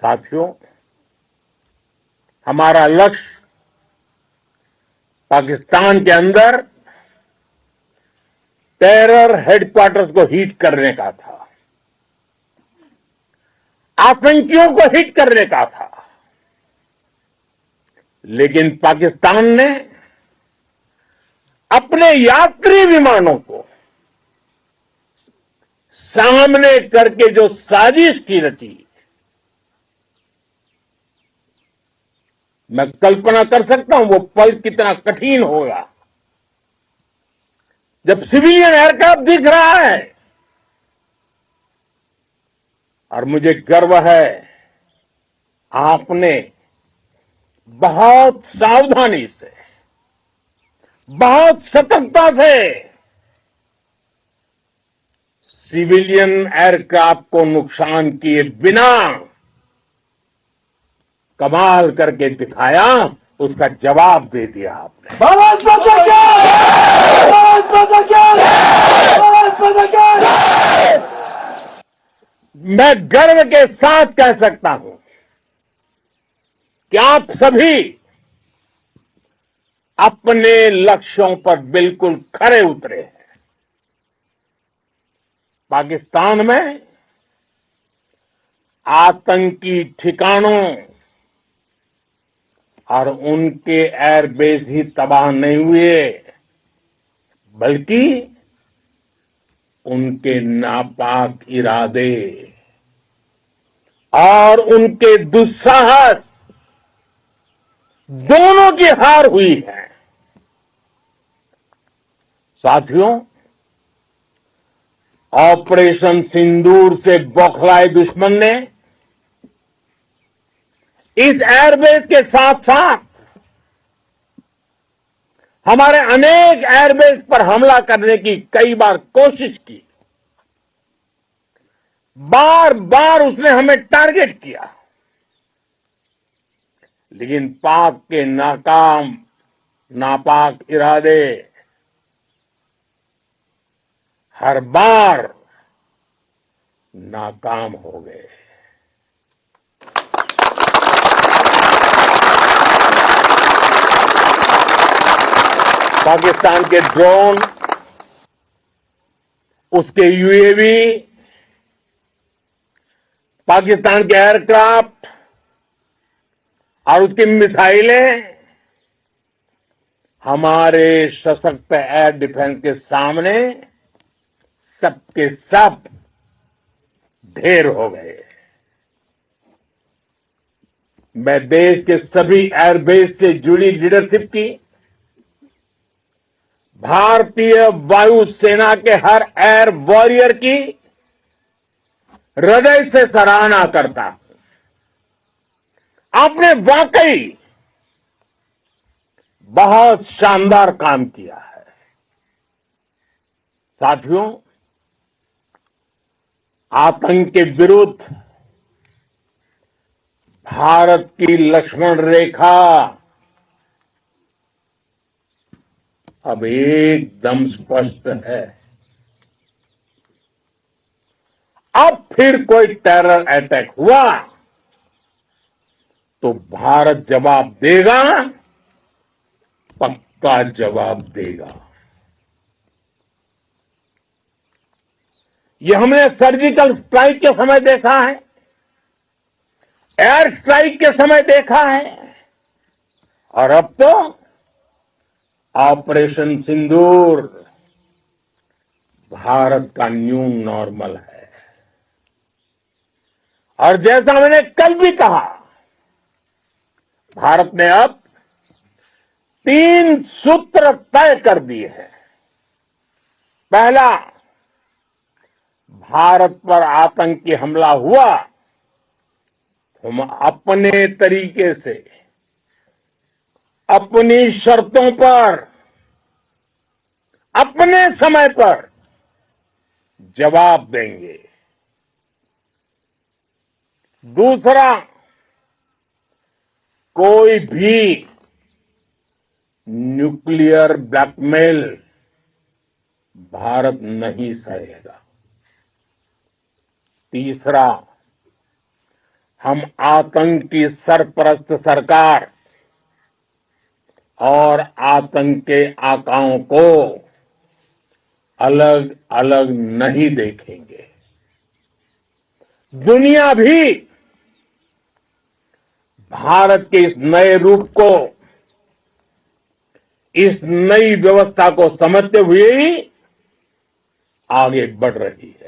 साथियों, हमारा लक्ष्य पाकिस्तान के अंदर टेरर हेडक्वार्टर्स को हिट करने का था, आतंकियों को हिट करने का था। लेकिन पाकिस्तान ने अपने यात्री विमानों को सामने करके जो साजिश की रची, मैं कल्पना कर सकता हूं वो पल कितना कठिन होगा जब सिविलियन एयरक्राफ्ट दिख रहा है। और मुझे गर्व है, आपने बहुत सावधानी से, बहुत सतर्कता से सिविलियन एयरक्राफ्ट को नुकसान किए बिना कमाल करके दिखाया, उसका जवाब दे दिया आपने। भारत माता की जय! भारत माता की जय! भारत माता की जय! मैं गर्व के साथ कह सकता हूं कि आप सभी अपने लक्ष्यों पर बिल्कुल खरे उतरे हैं। पाकिस्तान में आतंकी ठिकानों और उनके एयरबेस ही तबाह नहीं हुए, बल्कि उनके नापाक इरादे और उनके दुस्साहस दोनों की हार हुई है। साथियों, ऑपरेशन सिंदूर से बौखलाए दुश्मन ने इस एयरबेस के साथ साथ हमारे अनेक एयरबेस पर हमला करने की कई बार कोशिश की। बार बार उसने हमें टारगेट किया, लेकिन पाक के नापाक इरादे हर बार नाकाम हो गए। पाकिस्तान के ड्रोन, उसके यूएवी, पाकिस्तान के एयरक्राफ्ट और उसकी मिसाइलें हमारे सशक्त एयर डिफेंस के सामने सबके सब ढेर हो गए। मैं देश के सभी एयरबेस से जुड़ी लीडरशिप की, भारतीय वायुसेना के हर एयर वॉरियर की हृदय से सराहना करता हूं। आपने वाकई बहुत शानदार काम किया है। साथियों, आतंक के विरुद्ध भारत की लक्ष्मण रेखा अब एकदम स्पष्ट है। अब फिर कोई टेरर अटैक हुआ तो भारत जवाब देगा, पक्का जवाब देगा। ये हमने सर्जिकल स्ट्राइक के समय देखा है, एयर स्ट्राइक के समय देखा है, और अब तो ऑपरेशन सिंदूर भारत का न्यू नॉर्मल है। और जैसा मैंने कल भी कहा, भारत ने अब 3 सूत्र तय कर दिए हैं। पहला, भारत पर आतंकी हमला हुआ, हम अपने तरीके से, अपनी शर्तों पर, अपने समय पर जवाब देंगे। दूसरा, कोई भी न्यूक्लियर ब्लैकमेल भारत नहीं सहेगा। तीसरा, हम आतंक की सरपरस्त सरकार और आतंक के आकाओं को अलग अलग नहीं देखेंगे। दुनिया भी भारत के इस नए रूप को, इस नई व्यवस्था को समझते हुए ही आगे बढ़ रही है।